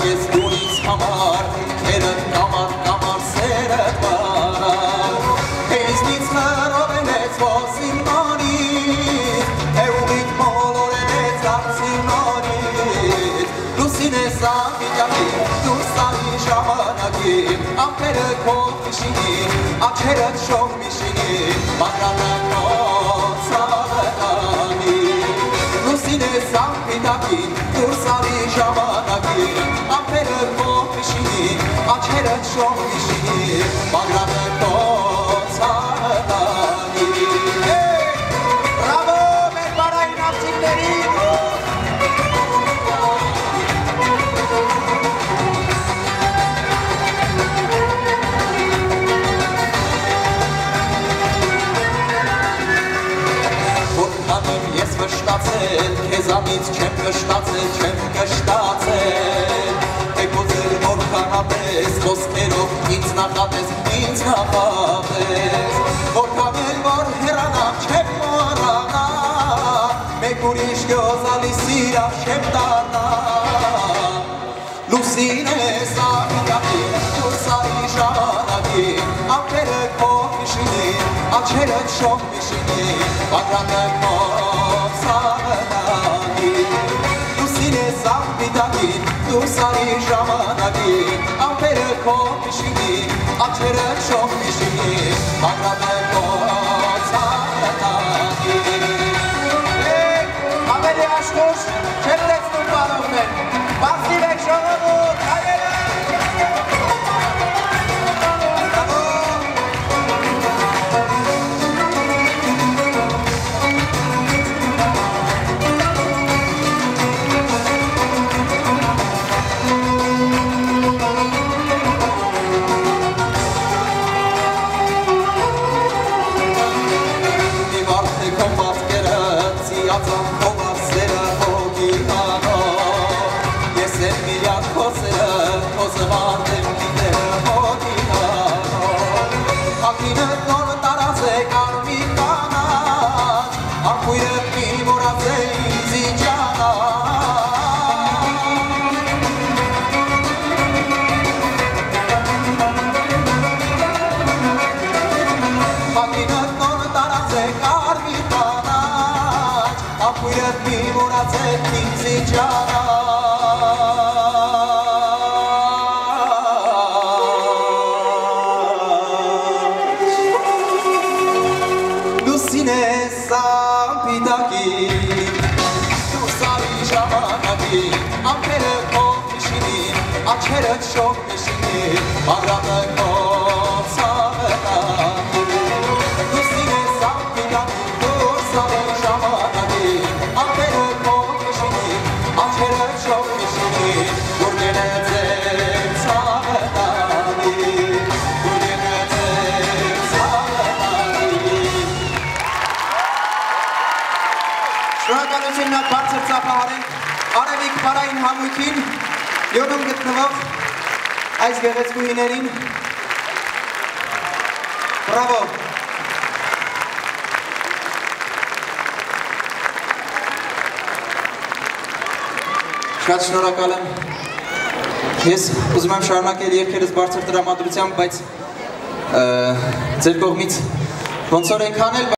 ես դունից համար Քերըտ կամար կամար սերըտ բարար Հեզնից հրովենեց ոսին մանից Հեուղիտ մոլորենեց արցին մանից Լուսին է սամիջակի դուրսայի ժամանակի Ամպերը քով միշինի աչերըտ շող միշինի Մագրանը քով սավետանի Լուսին է սամիջակի դուրսայի ժամանակի Ամպերը քով միշինի աչերըտ շող միշինի Մագրանը քով սավետանի Բրավո մեր բարային աղջիկներին Ես վշտացել, քեզանից չեմ կշտացել, չեմ կշտացել Եկոզել որքանապես, խոսքերով ինձ նախատես, Որքան էլ որ հեռանամ, չեմ մոռանա Մեկ ուրիշ գյոզալի սիրավ չեմ դառնա Լուսին ես աղինակի, դուրսայի ժամանակի Ամպերը քով միշինի, աչերըտ շող միշինի Բագրանը քով սավետանի Լուսին ես աղինակի, դուրսայի ժամանակի Ամպերը քով միշինի, աչերըտ շող միշինի Բագրանը քով սավետանի Ավելի աշխուժ չեմ տեսնում պարողներ Բացիվ եք ժողովուրդ, հայերը Լուսին ես ամպիտակի դուրսայի ժամանակի Ամպերը քով միշինի, աչերըտ շող միշինի Բագրանը քով սավետանի Լուսին ես ամպիտակի դուրսայի ժամանակի Ամպերը քով միշինի, աչերըտ շող միշինի Գուրգեն է ձեր սավետանի Գուրգեն է ձեր սավետանի Շնորհակալություն նախ բարձր ծափահարենք Արևիկ պարային համույթին Լյոնում գտնվող այս գեղեցկուհիներին Բրավո Շատ շնորհակալ եմ Ես ուզում եմ շարունակել երգերս բարձր տրամադրությամբ, բայց ձեր կողմից ոնց որ ենք անել